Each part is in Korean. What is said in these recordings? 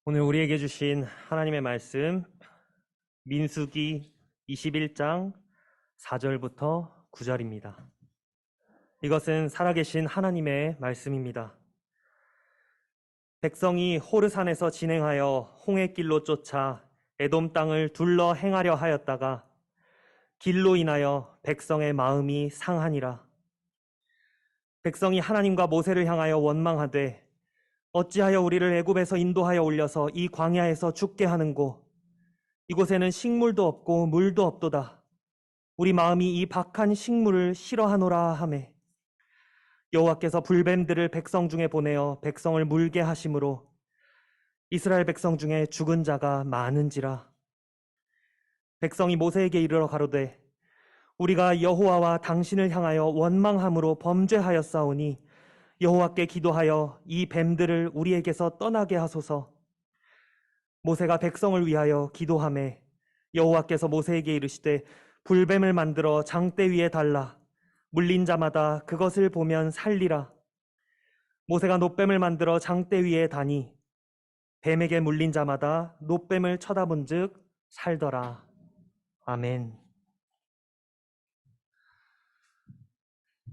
오늘 우리에게 주신 하나님의 말씀 민수기 21장 4절부터 9절입니다. 이것은 살아계신 하나님의 말씀입니다. 백성이 호르산에서 진행하여 홍해길로 쫓아 에돔 땅을 둘러 행하려 하였다가 길로 인하여 백성의 마음이 상하니라. 백성이 하나님과 모세를 향하여 원망하되 어찌하여 우리를 애굽에서 인도하여 올려서 이 광야에서 죽게 하는고 이곳에는 식물도 없고 물도 없도다. 우리 마음이 이 박한 식물을 싫어하노라 하매 여호와께서 불뱀들을 백성 중에 보내어 백성을 물게 하심으로 이스라엘 백성 중에 죽은 자가 많은지라. 백성이 모세에게 이르러 가로되 우리가 여호와와 당신을 향하여 원망함으로 범죄하였사오니 여호와께 기도하여 이 뱀들을 우리에게서 떠나게 하소서. 모세가 백성을 위하여 기도하매 여호와께서 모세에게 이르시되 불뱀을 만들어 장대 위에 달라 물린 자마다 그것을 보면 살리라. 모세가 놋뱀을 만들어 장대 위에 다니 뱀에게 물린 자마다 놋뱀을 쳐다본즉 살더라. 아멘.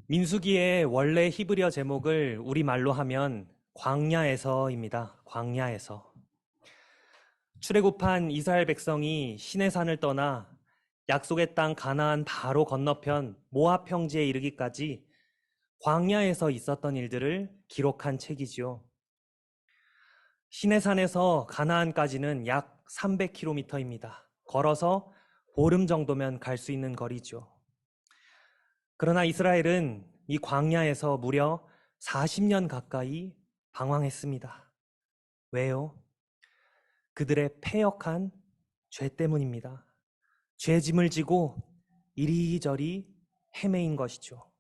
민수기의 원래 히브리어 제목을 우리말로 하면 광야에서입니다. 광야에서. 출애굽한 이스라엘 백성이 시내산을 떠나 약속의 땅 가나안 바로 건너편 모압 평지에 이르기까지 광야에서 있었던 일들을 기록한 책이지요. 시내산에서 가나안까지는 약 300km입니다. 걸어서 보름 정도면 갈 수 있는 거리죠. 그러나 이스라엘은 이 광야에서 무려 40년 가까이 방황했습니다. 왜요? 그들의 패역한 죄 때문입니다. 죄짐을 지고 이리저리 헤매인 것이죠.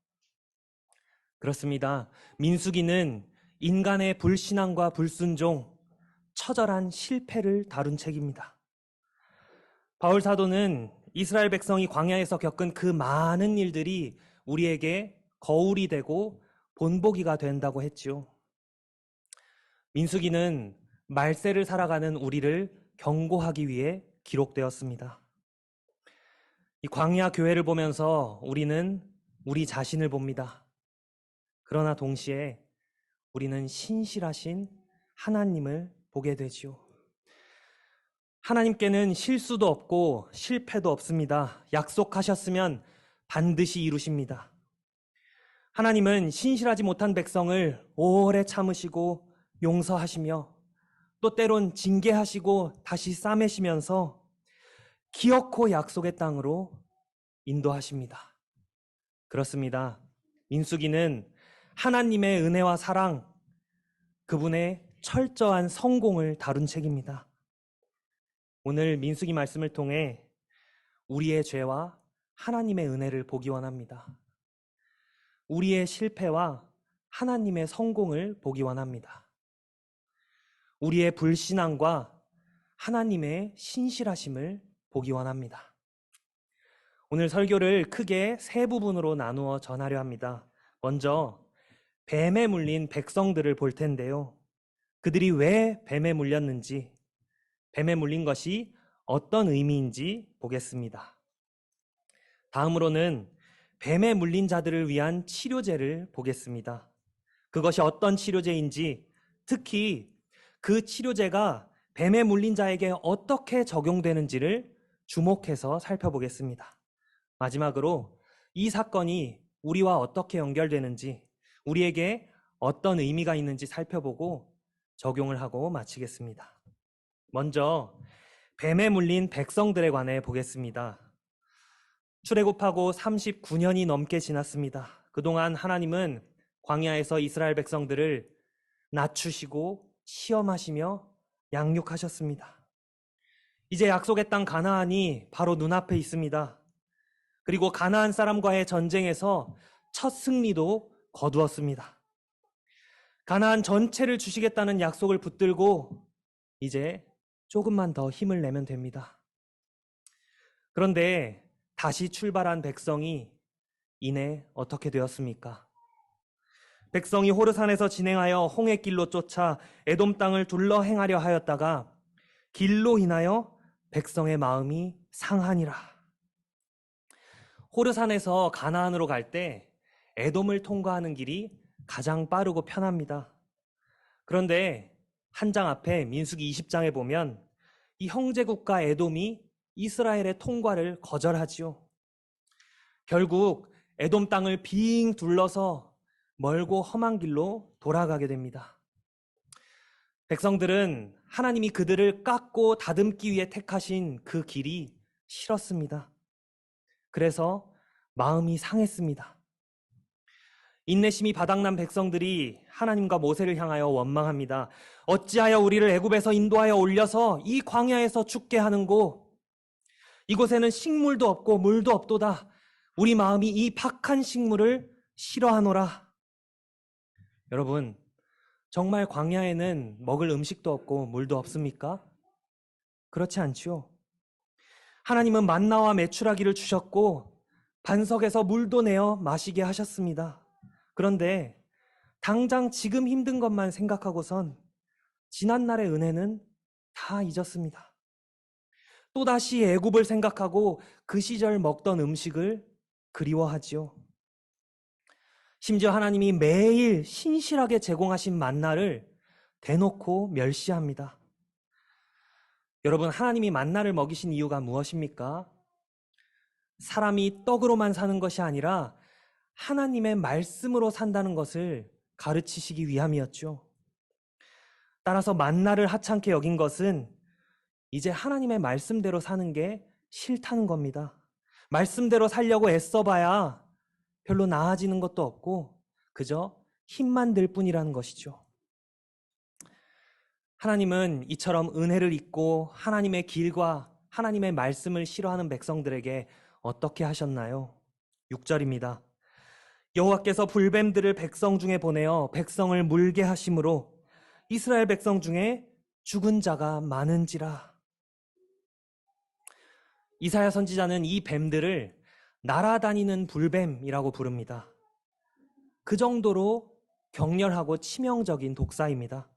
그렇습니다. 민수기는 인간의 불신앙과 불순종, 처절한 실패를 다룬 책입니다. 바울 사도는 이스라엘 백성이 광야에서 겪은 그 많은 일들이 우리에게 거울이 되고 본보기가 된다고 했죠. 민수기는 말세를 살아가는 우리를 경고하기 위해 기록되었습니다. 이 광야 교회를 보면서 우리는 우리 자신을 봅니다. 그러나 동시에 우리는 신실하신 하나님을 보게 되지요. 하나님께는 실수도 없고 실패도 없습니다. 약속하셨으면 반드시 이루십니다. 하나님은 신실하지 못한 백성을 오래 참으시고 용서하시며 또 때론 징계하시고 다시 싸매시면서 기어코 약속의 땅으로 인도하십니다. 그렇습니다. 민수기는 하나님의 은혜와 사랑, 그분의 철저한 성공을 다룬 책입니다. 오늘 민수기 말씀을 통해 우리의 죄와 하나님의 은혜를 보기 원합니다. 우리의 실패와 하나님의 성공을 보기 원합니다. 우리의 불신앙과 하나님의 신실하심을 보기 원합니다. 오늘 설교를 크게 세 부분으로 나누어 전하려 합니다. 먼저 뱀에 물린 백성들을 볼 텐데요. 그들이 왜 뱀에 물렸는지, 뱀에 물린 것이 어떤 의미인지 보겠습니다. 다음으로는 뱀에 물린 자들을 위한 치료제를 보겠습니다. 그것이 어떤 치료제인지, 특히 그 치료제가 뱀에 물린 자에게 어떻게 적용되는지를 주목해서 살펴보겠습니다. 마지막으로 이 사건이 우리와 어떻게 연결되는지, 우리에게 어떤 의미가 있는지 살펴보고 적용을 하고 마치겠습니다. 먼저 뱀에 물린 백성들에 관해 보겠습니다. 출애굽하고 39년이 넘게 지났습니다. 그동안 하나님은 광야에서 이스라엘 백성들을 낮추시고 시험하시며 양육하셨습니다. 이제 약속의 땅 가나안이 바로 눈앞에 있습니다. 그리고 가나안 사람과의 전쟁에서 첫 승리도 거두었습니다. 가나안 전체를 주시겠다는 약속을 붙들고 이제 조금만 더 힘을 내면 됩니다. 그런데 다시 출발한 백성이 이내 어떻게 되었습니까? 백성이 호르산에서 진행하여 홍해길로 쫓아 에돔 땅을 둘러 행하려 하였다가 길로 인하여 백성의 마음이 상하니라. 호르산에서 가나안으로 갈 때 에돔을 통과하는 길이 가장 빠르고 편합니다. 그런데 한 장 앞에 민수기 20장에 보면 이 형제국가 에돔이 이스라엘의 통과를 거절하지요. 결국 에돔 땅을 빙 둘러서 멀고 험한 길로 돌아가게 됩니다. 백성들은 하나님이 그들을 깎고 다듬기 위해 택하신 그 길이 싫었습니다. 그래서 마음이 상했습니다. 인내심이 바닥난 백성들이 하나님과 모세를 향하여 원망합니다. 어찌하여 우리를 애굽에서 인도하여 올려서 이 광야에서 죽게 하는고? 이곳에는 식물도 없고 물도 없도다. 우리 마음이 이 박한 식물을 싫어하노라. 여러분, 정말 광야에는 먹을 음식도 없고 물도 없습니까? 그렇지 않지요. 하나님은 만나와 메추라기를 주셨고 반석에서 물도 내어 마시게 하셨습니다. 그런데 당장 지금 힘든 것만 생각하고선 지난날의 은혜는 다 잊었습니다. 또다시 애굽을 생각하고 그 시절 먹던 음식을 그리워하지요. 심지어 하나님이 매일 신실하게 제공하신 만나를 대놓고 멸시합니다. 여러분, 하나님이 만나를 먹이신 이유가 무엇입니까? 사람이 떡으로만 사는 것이 아니라 하나님의 말씀으로 산다는 것을 가르치시기 위함이었죠. 따라서 만나를 하찮게 여긴 것은 이제 하나님의 말씀대로 사는 게 싫다는 겁니다. 말씀대로 살려고 애써봐야 별로 나아지는 것도 없고 그저 힘만 들 뿐이라는 것이죠. 하나님은 이처럼 은혜를 잊고 하나님의 길과 하나님의 말씀을 싫어하는 백성들에게 어떻게 하셨나요? 6절입니다. 여호와께서 불뱀들을 백성 중에 보내어 백성을 물게 하심으로 이스라엘 백성 중에 죽은 자가 많은지라. 이사야 선지자는 이 뱀들을 날아다니는 불뱀이라고 부릅니다. 그 정도로 격렬하고 치명적인 독사입니다.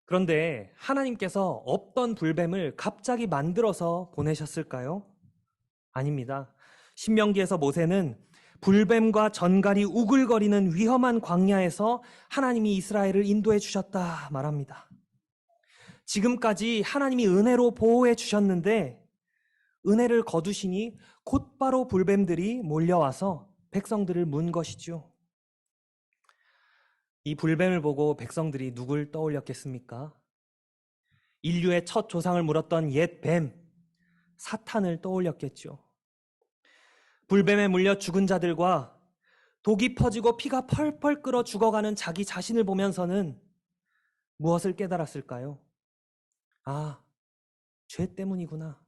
그런데 하나님께서 없던 불뱀을 갑자기 만들어서 보내셨을까요? 아닙니다. 신명기에서 모세는 불뱀과 전갈이 우글거리는 위험한 광야에서 하나님이 이스라엘을 인도해 주셨다 말합니다. 지금까지 하나님이 은혜로 보호해 주셨는데 은혜를 거두시니 곧바로 불뱀들이 몰려와서 백성들을 문 것이죠. 이 불뱀을 보고 백성들이 누굴 떠올렸겠습니까? 인류의 첫 조상을 물었던 옛 뱀, 사탄을 떠올렸겠죠. 불뱀에 물려 죽은 자들과 독이 퍼지고 피가 펄펄 끓어 죽어가는 자기 자신을 보면서는 무엇을 깨달았을까요? 아, 죄 때문이구나.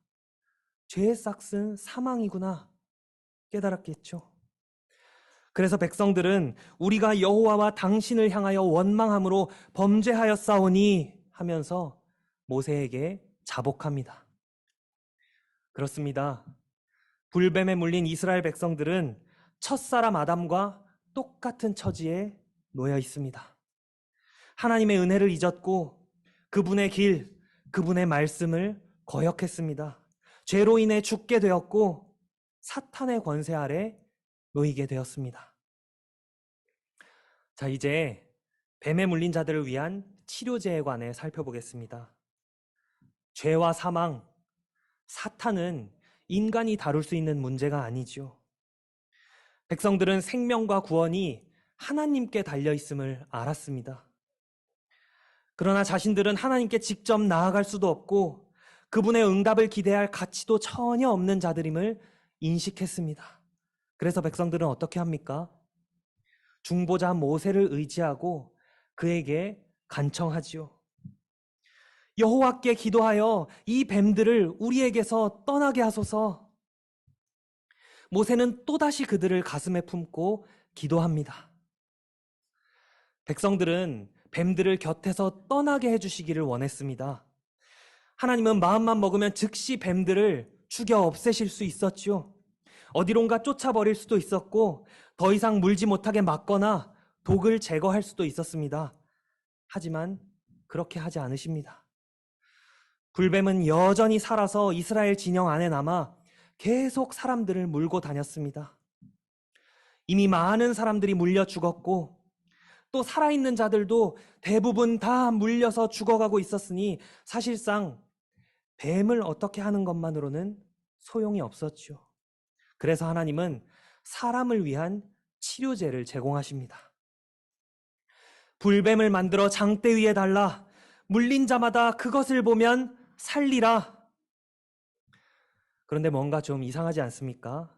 죄의 싹은 사망이구나 깨달았겠죠. 그래서 백성들은 우리가 여호와와 당신을 향하여 원망함으로 범죄하였사오니 하면서 모세에게 자복합니다. 그렇습니다. 불뱀에 물린 이스라엘 백성들은 첫사람 아담과 똑같은 처지에 놓여 있습니다. 하나님의 은혜를 잊었고 그분의 길, 그분의 말씀을 거역했습니다. 죄로 인해 죽게 되었고 사탄의 권세 아래 놓이게 되었습니다. 자, 이제 뱀에 물린 자들을 위한 치료제에 관해 살펴보겠습니다. 죄와 사망, 사탄은 인간이 다룰 수 있는 문제가 아니죠. 백성들은 생명과 구원이 하나님께 달려있음을 알았습니다. 그러나 자신들은 하나님께 직접 나아갈 수도 없고 그분의 응답을 기대할 가치도 전혀 없는 자들임을 인식했습니다. 그래서 백성들은 어떻게 합니까? 중보자 모세를 의지하고 그에게 간청하지요. 여호와께 기도하여 이 뱀들을 우리에게서 떠나게 하소서. 모세는 또다시 그들을 가슴에 품고 기도합니다. 백성들은 뱀들을 곁에서 떠나게 해주시기를 원했습니다. 하나님은 마음만 먹으면 즉시 뱀들을 죽여 없애실 수 있었죠. 어디론가 쫓아버릴 수도 있었고 더 이상 물지 못하게 막거나 독을 제거할 수도 있었습니다. 하지만 그렇게 하지 않으십니다. 불뱀은 여전히 살아서 이스라엘 진영 안에 남아 계속 사람들을 물고 다녔습니다. 이미 많은 사람들이 물려 죽었고 또 살아있는 자들도 대부분 다 물려서 죽어가고 있었으니 사실상 뱀을 어떻게 하는 것만으로는 소용이 없었죠. 그래서 하나님은 사람을 위한 치료제를 제공하십니다. 불뱀을 만들어 장대 위에 달라 물린 자마다 그것을 보면 살리라. 그런데 뭔가 좀 이상하지 않습니까?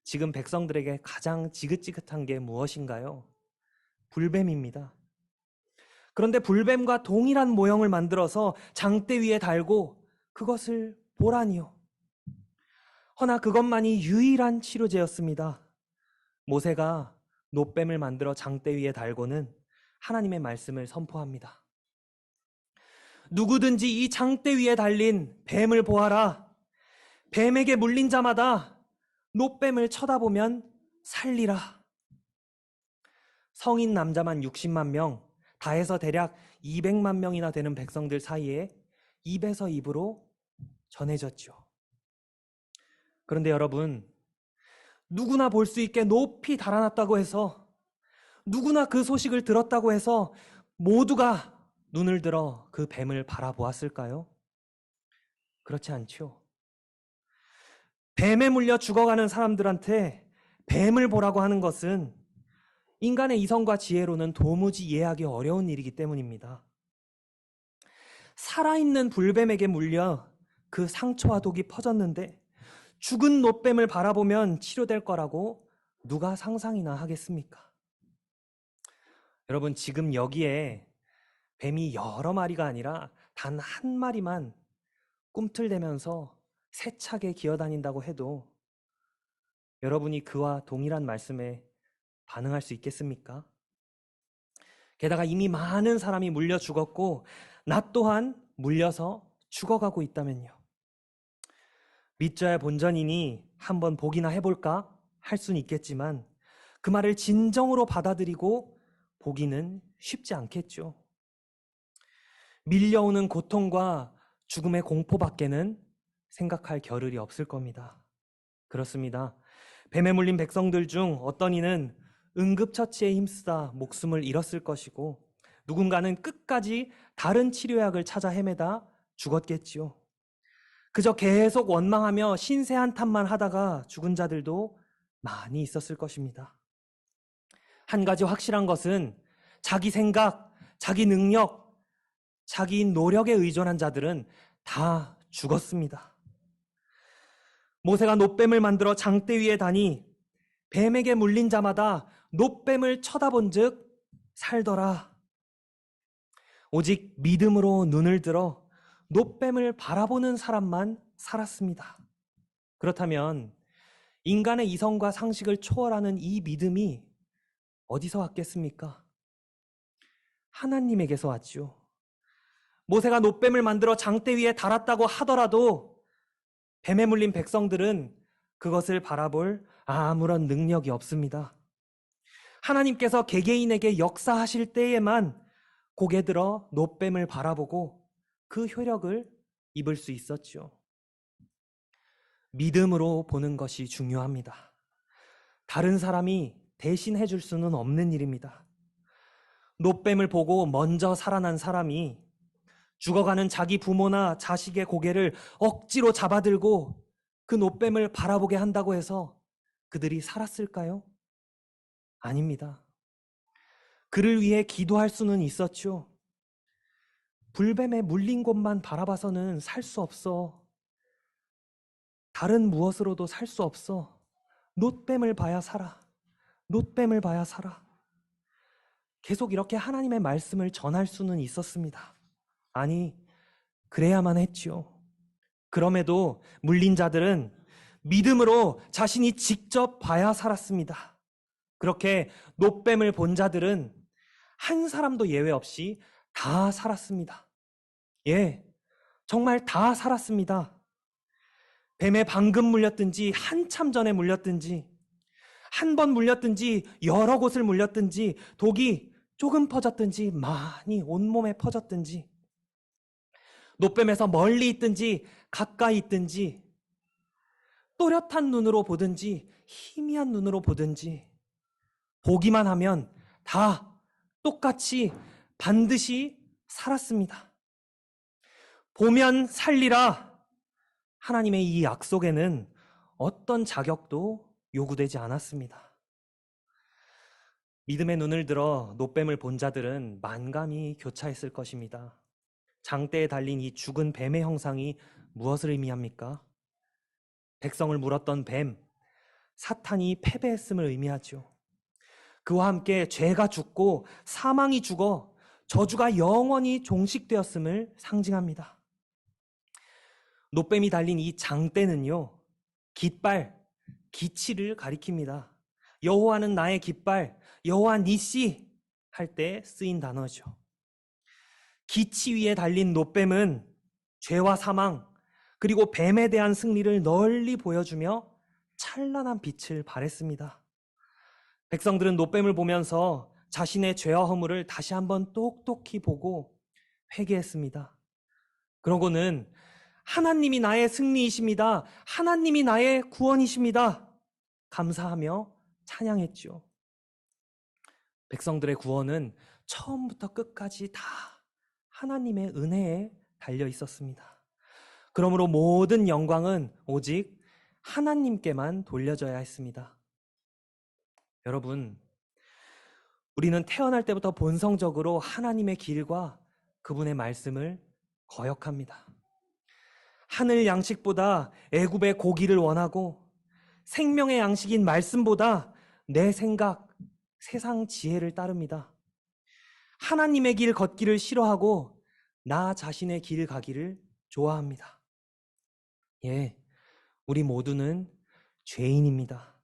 지금 백성들에게 가장 지긋지긋한 게 무엇인가요? 불뱀입니다. 그런데 불뱀과 동일한 모형을 만들어서 장대 위에 달고 그것을 보라니요. 허나 그것만이 유일한 치료제였습니다. 모세가 놋뱀을 만들어 장대 위에 달고는 하나님의 말씀을 선포합니다. 누구든지 이 장대 위에 달린 뱀을 보아라. 뱀에게 물린 자마다 놋뱀을 쳐다보면 살리라. 성인 남자만 60만 명, 다 해서 대략 200만 명이나 되는 백성들 사이에 입에서 입으로 전해졌죠. 그런데 여러분, 누구나 볼 수 있게 높이 달아났다고 해서, 누구나 그 소식을 들었다고 해서 모두가 눈을 들어 그 뱀을 바라보았을까요? 그렇지 않죠. 뱀에 물려 죽어가는 사람들한테 뱀을 보라고 하는 것은 인간의 이성과 지혜로는 도무지 이해하기 어려운 일이기 때문입니다. 살아있는 불뱀에게 물려 그 상처와 독이 퍼졌는데 죽은 놋뱀을 바라보면 치료될 거라고 누가 상상이나 하겠습니까? 여러분, 지금 여기에 뱀이 여러 마리가 아니라 단 한 마리만 꿈틀대면서 세차게 기어다닌다고 해도 여러분이 그와 동일한 말씀에 반응할 수 있겠습니까? 게다가 이미 많은 사람이 물려 죽었고 나 또한 물려서 죽어가고 있다면요. 믿져야 본전이니 한번 보기나 해볼까 할 수는 있겠지만 그 말을 진정으로 받아들이고 보기는 쉽지 않겠죠. 밀려오는 고통과 죽음의 공포밖에는 생각할 겨를이 없을 겁니다. 그렇습니다. 뱀에 물린 백성들 중 어떤 이는 응급처치에 힘쓰다 목숨을 잃었을 것이고 누군가는 끝까지 다른 치료약을 찾아 헤매다 죽었겠지요. 그저 계속 원망하며 신세 한탄만 하다가 죽은 자들도 많이 있었을 것입니다. 한 가지 확실한 것은 자기 생각, 자기 능력, 자기 노력에 의존한 자들은 다 죽었습니다. 모세가 놋뱀을 만들어 장대 위에 다니 뱀에게 물린 자마다 놋뱀을 쳐다본 즉 살더라. 오직 믿음으로 눈을 들어 놋뱀을 바라보는 사람만 살았습니다. 그렇다면 인간의 이성과 상식을 초월하는 이 믿음이 어디서 왔겠습니까? 하나님에게서 왔죠. 모세가 놋뱀을 만들어 장대 위에 달았다고 하더라도 뱀에 물린 백성들은 그것을 바라볼 아무런 능력이 없습니다. 하나님께서 개개인에게 역사하실 때에만 고개 들어 놋뱀을 바라보고 그 효력을 입을 수 있었죠. 믿음으로 보는 것이 중요합니다. 다른 사람이 대신 해줄 수는 없는 일입니다. 놋뱀을 보고 먼저 살아난 사람이 죽어가는 자기 부모나 자식의 고개를 억지로 잡아들고 그 놋뱀을 바라보게 한다고 해서 그들이 살았을까요? 아닙니다. 그를 위해 기도할 수는 있었죠. 불뱀에 물린 곳만 바라봐서는 살 수 없어. 다른 무엇으로도 살 수 없어. 놋뱀을 봐야 살아. 놋뱀을 봐야 살아. 계속 이렇게 하나님의 말씀을 전할 수는 있었습니다. 아니, 그래야만 했지요. 그럼에도 물린 자들은 믿음으로 자신이 직접 봐야 살았습니다. 그렇게 놋뱀을 본 자들은 한 사람도 예외 없이 다 살았습니다. 예, 정말 다 살았습니다. 뱀에 방금 물렸든지 한참 전에 물렸든지 한 번 물렸든지 여러 곳을 물렸든지 독이 조금 퍼졌든지 많이 온몸에 퍼졌든지 노뱀에서 멀리 있든지 가까이 있든지 또렷한 눈으로 보든지 희미한 눈으로 보든지 보기만 하면 다 똑같이 반드시 살았습니다. 보면 살리라. 하나님의 이 약속에는 어떤 자격도 요구되지 않았습니다. 믿음의 눈을 들어 노뱀을 본 자들은 만감이 교차했을 것입니다. 장대에 달린 이 죽은 뱀의 형상이 무엇을 의미합니까? 백성을 물었던 뱀, 사탄이 패배했음을 의미하죠. 그와 함께 죄가 죽고 사망이 죽어 저주가 영원히 종식되었음을 상징합니다. 노뱀이 달린 이 장대는요, 깃발, 기치를 가리킵니다. 여호와는 나의 깃발, 여호와 니시 할 때 쓰인 단어죠. 기치 위에 달린 노뱀은 죄와 사망, 그리고 뱀에 대한 승리를 널리 보여주며 찬란한 빛을 발했습니다. 백성들은 노뱀을 보면서 자신의 죄와 허물을 다시 한번 똑똑히 보고 회개했습니다. 그러고는 하나님이 나의 승리이십니다. 하나님이 나의 구원이십니다. 감사하며 찬양했죠. 백성들의 구원은 처음부터 끝까지 다 하나님의 은혜에 달려 있었습니다. 그러므로 모든 영광은 오직 하나님께만 돌려져야 했습니다. 여러분, 우리는 태어날 때부터 본성적으로 하나님의 길과 그분의 말씀을 거역합니다. 하늘 양식보다 애굽의 고기를 원하고 생명의 양식인 말씀보다 내 생각, 세상 지혜를 따릅니다. 하나님의 길 걷기를 싫어하고 나 자신의 길 가기를 좋아합니다. 예, 우리 모두는 죄인입니다.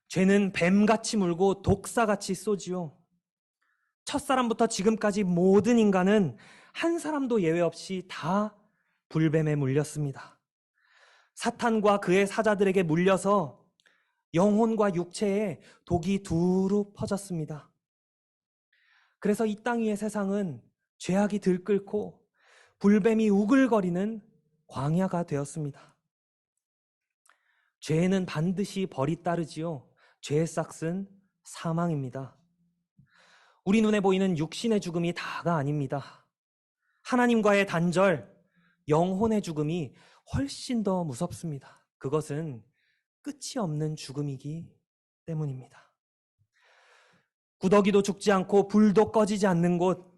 죄는 뱀같이 물고 독사같이 쏘지요. 첫사람부터 지금까지 모든 인간은 한 사람도 예외 없이 다 불뱀에 물렸습니다. 사탄과 그의 사자들에게 물려서 영혼과 육체에 독이 두루 퍼졌습니다. 그래서 이 땅 위의 세상은 죄악이 들끓고 불뱀이 우글거리는 광야가 되었습니다. 죄에는 반드시 벌이 따르지요. 죄의 싹은 사망입니다. 우리 눈에 보이는 육신의 죽음이 다가 아닙니다. 하나님과의 단절, 영혼의 죽음이 훨씬 더 무섭습니다. 그것은 끝이 없는 죽음이기 때문입니다. 구더기도 죽지 않고 불도 꺼지지 않는 곳,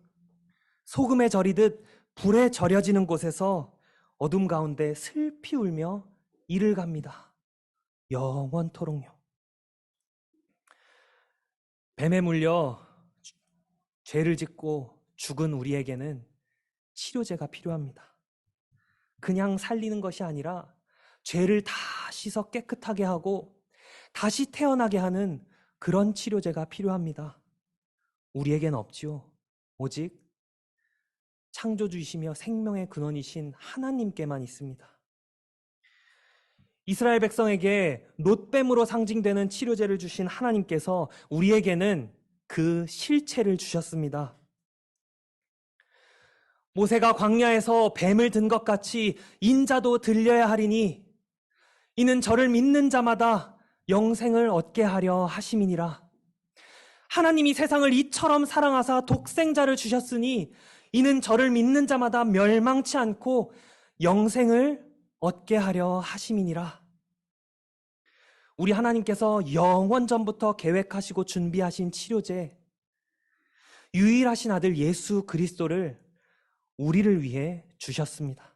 소금에 절이듯 불에 절여지는 곳에서 어둠 가운데 슬피 울며 이를 갑니다. 영원토록요. 뱀에 물려 죄를 짓고 죽은 우리에게는 치료제가 필요합니다. 그냥 살리는 것이 아니라 죄를 다 씻어 깨끗하게 하고 다시 태어나게 하는 그런 치료제가 필요합니다. 우리에겐 없지요. 오직 창조주이시며 생명의 근원이신 하나님께만 있습니다. 이스라엘 백성에게 놋뱀으로 상징되는 치료제를 주신 하나님께서 우리에게는 그 실체를 주셨습니다. 모세가 광야에서 뱀을 든 것 같이 인자도 들려야 하리니 이는 저를 믿는 자마다 영생을 얻게 하려 하심이니라. 하나님이 세상을 이처럼 사랑하사 독생자를 주셨으니 이는 저를 믿는 자마다 멸망치 않고 영생을 얻게 하려 하심이니라. 우리 하나님께서 영원 전부터 계획하시고 준비하신 치료제, 유일하신 아들 예수 그리스도를 우리를 위해 주셨습니다.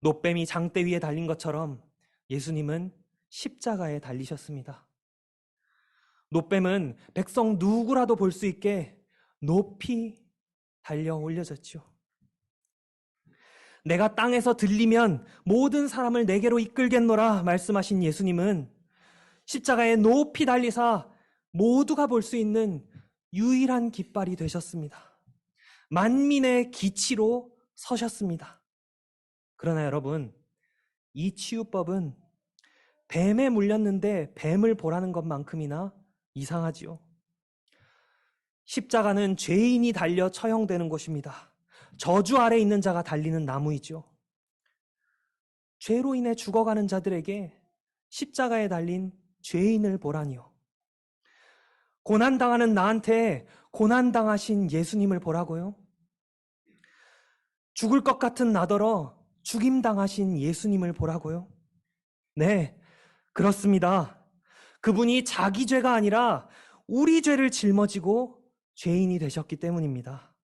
놋뱀이 장대 위에 달린 것처럼 예수님은 십자가에 달리셨습니다. 놋뱀은 백성 누구라도 볼 수 있게 높이 달려 올려졌죠. 내가 땅에서 들리면 모든 사람을 내게로 이끌겠노라 말씀하신 예수님은 십자가에 높이 달리사 모두가 볼 수 있는 유일한 깃발이 되셨습니다. 만민의 기치로 서셨습니다. 그러나 여러분, 이 치유법은 뱀에 물렸는데 뱀을 보라는 것만큼이나 이상하지요. 십자가는 죄인이 달려 처형되는 곳입니다. 저주 아래 있는 자가 달리는 나무이죠. 죄로 인해 죽어가는 자들에게 십자가에 달린 죄인을 보라니요. 고난당하는 나한테 고난당하신 예수님을 보라고요. 죽을 것 같은 나더러 죽임당하신 예수님을 보라고요. 네, 그렇습니다. 그분이 자기 죄가 아니라 우리 죄를 짊어지고 죄인이 되셨기 때문입니다.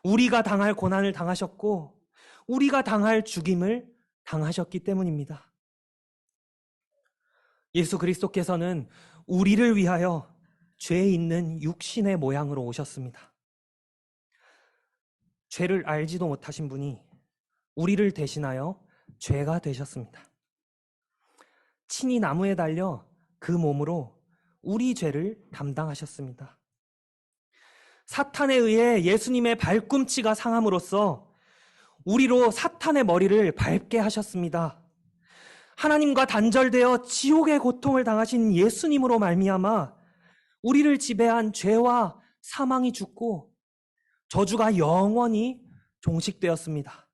우리가 당할 고난을 당하셨고 우리가 당할 죽임을 당하셨기 때문입니다. 예수 그리스도께서는 우리를 위하여 죄 있는 육신의 모양으로 오셨습니다. 죄를 알지도 못하신 분이 우리를 대신하여 죄가 되셨습니다. 친히 나무에 달려 그 몸으로 우리 죄를 담당하셨습니다. 사탄에 의해 예수님의 발꿈치가 상함으로써 우리로 사탄의 머리를 밟게 하셨습니다. 하나님과 단절되어 지옥의 고통을 당하신 예수님으로 말미암아 우리를 지배한 죄와 사망이 죽고 저주가 영원히 종식되었습니다.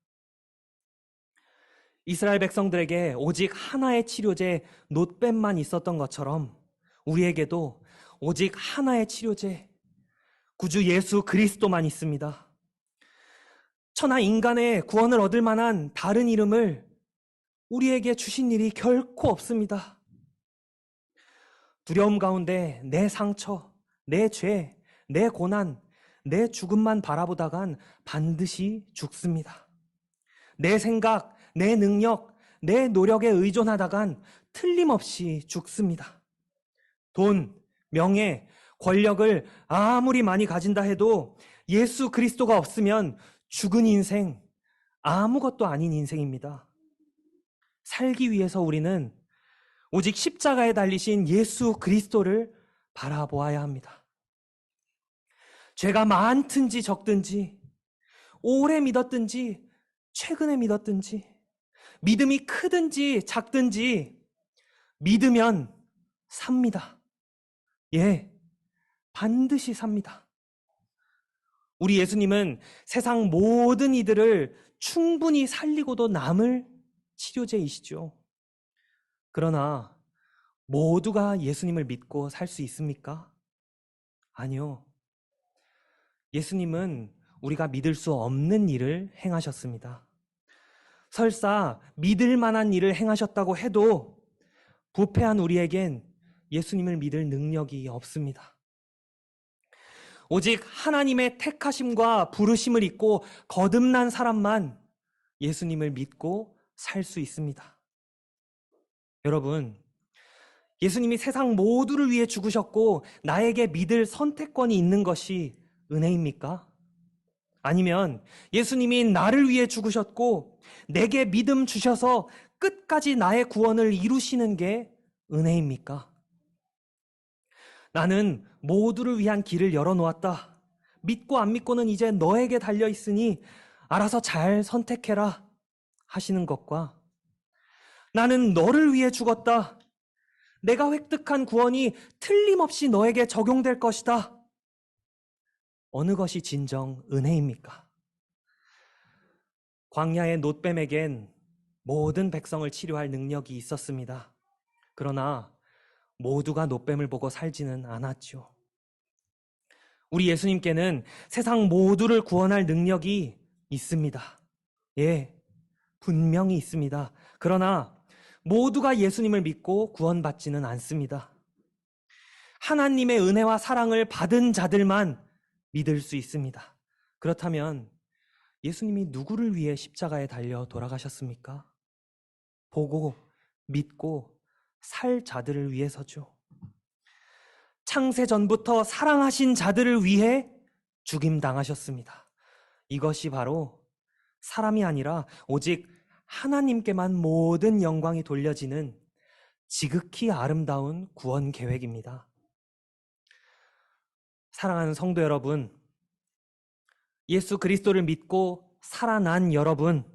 이스라엘 백성들에게 오직 하나의 치료제 놋뱀만 있었던 것처럼 우리에게도 오직 하나의 치료제 구주 예수 그리스도만 있습니다. 천하 인간의 구원을 얻을 만한 다른 이름을 우리에게 주신 일이 결코 없습니다. 두려움 가운데 내 상처, 내 죄, 내 고난, 내 죽음만 바라보다간 반드시 죽습니다. 내 생각, 내 능력, 내 노력에 의존하다간 틀림없이 죽습니다. 돈, 명예, 권력을 아무리 많이 가진다 해도 예수 그리스도가 없으면 죽은 인생, 아무것도 아닌 인생입니다. 살기 위해서 우리는 오직 십자가에 달리신 예수 그리스도를 바라보아야 합니다. 죄가 많든지 적든지, 오래 믿었든지, 최근에 믿었든지, 믿음이 크든지 작든지, 믿으면 삽니다. 예, 반드시 삽니다. 우리 예수님은 세상 모든 이들을 충분히 살리고도 남을 치료제이시죠. 그러나 모두가 예수님을 믿고 살 수 있습니까? 아니요. 예수님은 우리가 믿을 수 없는 일을 행하셨습니다. 설사 믿을 만한 일을 행하셨다고 해도 부패한 우리에겐 예수님을 믿을 능력이 없습니다. 오직 하나님의 택하심과 부르심을 잊고 거듭난 사람만 예수님을 믿고 살 수 있습니다. 여러분, 예수님이 세상 모두를 위해 죽으셨고 나에게 믿을 선택권이 있는 것이 은혜입니까? 아니면 예수님이 나를 위해 죽으셨고 내게 믿음 주셔서 끝까지 나의 구원을 이루시는 게 은혜입니까? 나는 모두를 위한 길을 열어놓았다. 믿고 안 믿고는 이제 너에게 달려있으니 알아서 잘 선택해라 하시는 것과 나는 너를 위해 죽었다. 내가 획득한 구원이 틀림없이 너에게 적용될 것이다. 어느 것이 진정 은혜입니까? 광야의 놋뱀에겐 모든 백성을 치료할 능력이 있었습니다. 그러나 모두가 놋뱀을 보고 살지는 않았죠. 우리 예수님께는 세상 모두를 구원할 능력이 있습니다. 예, 분명히 있습니다. 그러나 모두가 예수님을 믿고 구원받지는 않습니다. 하나님의 은혜와 사랑을 받은 자들만 믿을 수 있습니다. 그렇다면 예수님이 누구를 위해 십자가에 달려 돌아가셨습니까? 보고 믿고 살 자들을 위해서죠. 창세 전부터 사랑하신 자들을 위해 죽임당하셨습니다. 이것이 바로 사람이 아니라 오직 하나님께만 모든 영광이 돌려지는 지극히 아름다운 구원 계획입니다. 사랑하는 성도 여러분, 예수 그리스도를 믿고 살아난 여러분,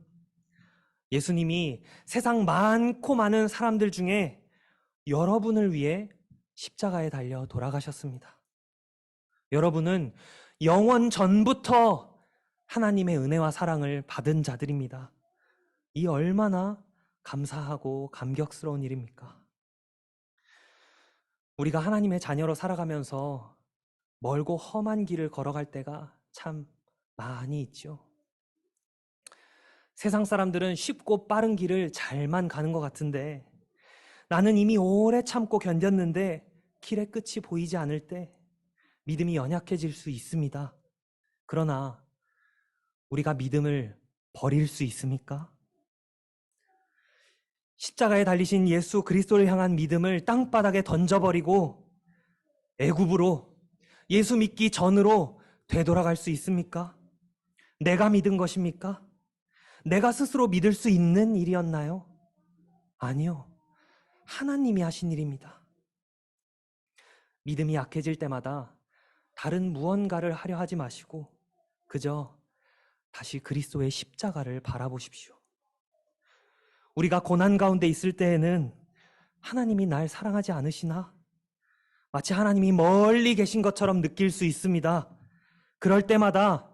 예수님이 세상 많고 많은 사람들 중에 여러분을 위해 십자가에 달려 돌아가셨습니다. 여러분은 영원 전부터 하나님의 은혜와 사랑을 받은 자들입니다. 이 얼마나 감사하고 감격스러운 일입니까? 우리가 하나님의 자녀로 살아가면서 멀고 험한 길을 걸어갈 때가 참 많이 있죠. 세상 사람들은 쉽고 빠른 길을 잘만 가는 것 같은데 나는 이미 오래 참고 견뎠는데 길의 끝이 보이지 않을 때 믿음이 연약해질 수 있습니다. 그러나 우리가 믿음을 버릴 수 있습니까? 십자가에 달리신 예수 그리스도를 향한 믿음을 땅바닥에 던져버리고 애굽으로 예수 믿기 전으로 되돌아갈 수 있습니까? 내가 믿은 것입니까? 내가 스스로 믿을 수 있는 일이었나요? 아니요. 하나님이 하신 일입니다. 믿음이 약해질 때마다 다른 무언가를 하려 하지 마시고 그저 다시 그리스도의 십자가를 바라보십시오. 우리가 고난 가운데 있을 때에는 하나님이 날 사랑하지 않으시나? 마치 하나님이 멀리 계신 것처럼 느낄 수 있습니다. 그럴 때마다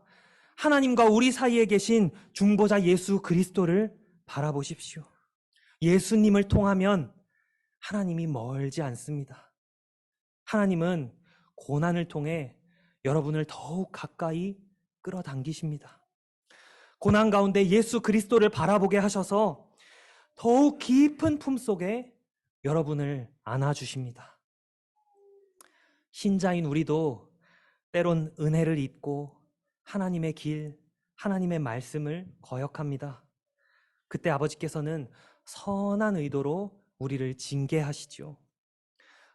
하나님과 우리 사이에 계신 중보자 예수 그리스도를 바라보십시오. 예수님을 통하면 하나님이 멀지 않습니다. 하나님은 고난을 통해 여러분을 더욱 가까이 끌어당기십니다. 고난 가운데 예수 그리스도를 바라보게 하셔서 더욱 깊은 품속에 여러분을 안아주십니다. 신자인 우리도 때론 은혜를 잊고 하나님의 길, 하나님의 말씀을 거역합니다. 그때 아버지께서는 선한 의도로 우리를 징계하시죠.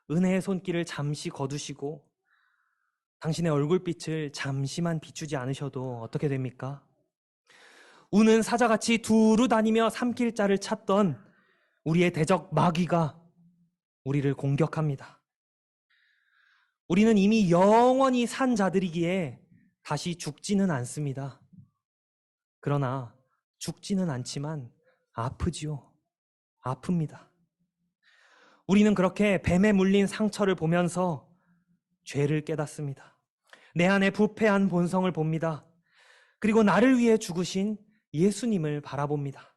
은혜의 손길을 잠시 거두시고 당신의 얼굴빛을 잠시만 비추지 않으셔도 어떻게 됩니까? 우는 사자같이 두루 다니며 삼킬 자를 찾던 우리의 대적 마귀가 우리를 공격합니다. 우리는 이미 영원히 산 자들이기에 다시 죽지는 않습니다. 그러나 죽지는 않지만 아프지요. 아픕니다. 우리는 그렇게 뱀에 물린 상처를 보면서 죄를 깨닫습니다. 내 안에 부패한 본성을 봅니다. 그리고 나를 위해 죽으신 예수님을 바라봅니다.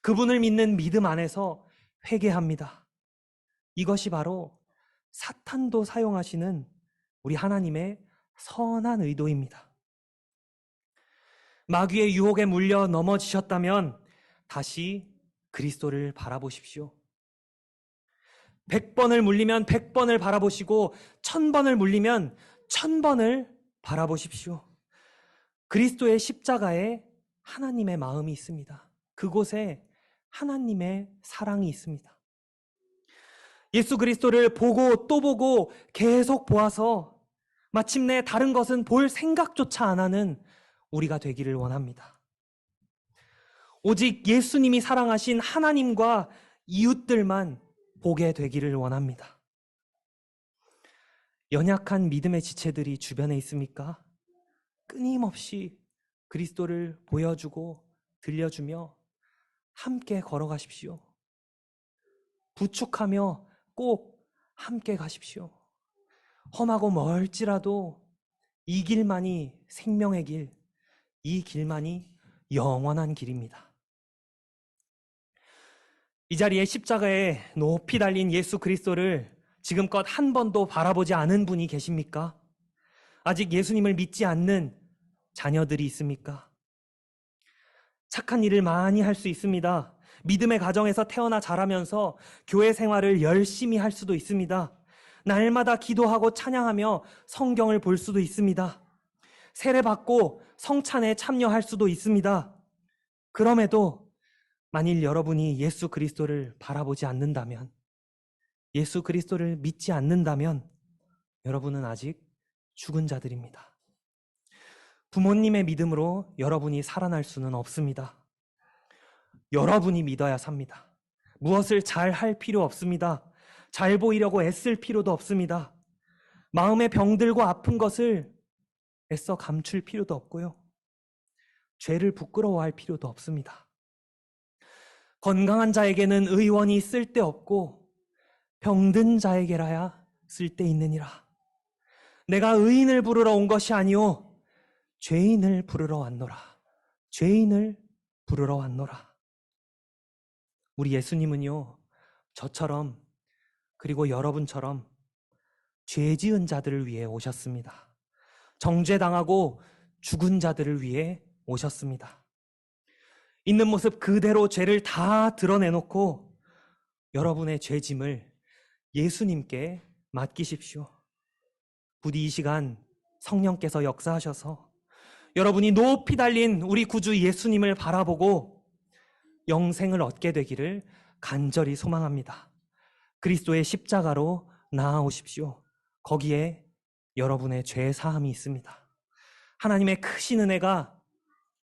그분을 믿는 믿음 안에서 회개합니다. 이것이 바로 사탄도 사용하시는 우리 하나님의 선한 의도입니다. 마귀의 유혹에 물려 넘어지셨다면 다시 그리스도를 바라보십시오. 100번을 물리면 100번을 바라보시고 1000번을 물리면 1000번을 바라보십시오. 그리스도의 십자가에 하나님의 마음이 있습니다. 그곳에 하나님의 사랑이 있습니다. 예수 그리스도를 보고 또 보고 계속 보아서 마침내 다른 것은 볼 생각조차 안 하는 우리가 되기를 원합니다. 오직 예수님이 사랑하신 하나님과 이웃들만 보게 되기를 원합니다. 연약한 믿음의 지체들이 주변에 있습니까? 끊임없이 그리스도를 보여주고 들려주며 함께 걸어가십시오. 부축하며 꼭 함께 가십시오. 험하고 멀지라도 이 길만이 생명의 길, 이 길만이 영원한 길입니다. 이 자리에 십자가에 높이 달린 예수 그리스도를 지금껏 한 번도 바라보지 않은 분이 계십니까? 아직 예수님을 믿지 않는 자녀들이 있습니까? 착한 일을 많이 할 수 있습니다. 믿음의 가정에서 태어나 자라면서 교회 생활을 열심히 할 수도 있습니다. 날마다 기도하고 찬양하며 성경을 볼 수도 있습니다. 세례받고 성찬에 참여할 수도 있습니다. 그럼에도 만일 여러분이 예수 그리스도를 바라보지 않는다면, 예수 그리스도를 믿지 않는다면 여러분은 아직 죽은 자들입니다. 부모님의 믿음으로 여러분이 살아날 수는 없습니다. 여러분이 믿어야 삽니다. 무엇을 잘 할 필요 없습니다. 잘 보이려고 애쓸 필요도 없습니다. 마음의 병들고 아픈 것을 애써 감출 필요도 없고요. 죄를 부끄러워할 필요도 없습니다. 건강한 자에게는 의원이 쓸데없고 병든 자에게라야 쓸데있느니라. 내가 의인을 부르러 온 것이 아니오 죄인을 부르러 왔노라. 죄인을 부르러 왔노라. 우리 예수님은요, 저처럼 그리고 여러분처럼 죄 지은 자들을 위해 오셨습니다. 정죄당하고 죽은 자들을 위해 오셨습니다. 있는 모습 그대로 죄를 다 드러내놓고 여러분의 죄짐을 예수님께 맡기십시오. 부디 이 시간 성령께서 역사하셔서 여러분이 높이 달린 우리 구주 예수님을 바라보고 영생을 얻게 되기를 간절히 소망합니다. 그리스도의 십자가로 나아오십시오. 거기에 여러분의 죄 사함이 있습니다. 하나님의 크신 은혜가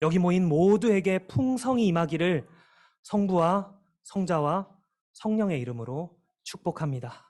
여기 모인 모두에게 풍성히 임하기를 성부와 성자와 성령의 이름으로 축복합니다.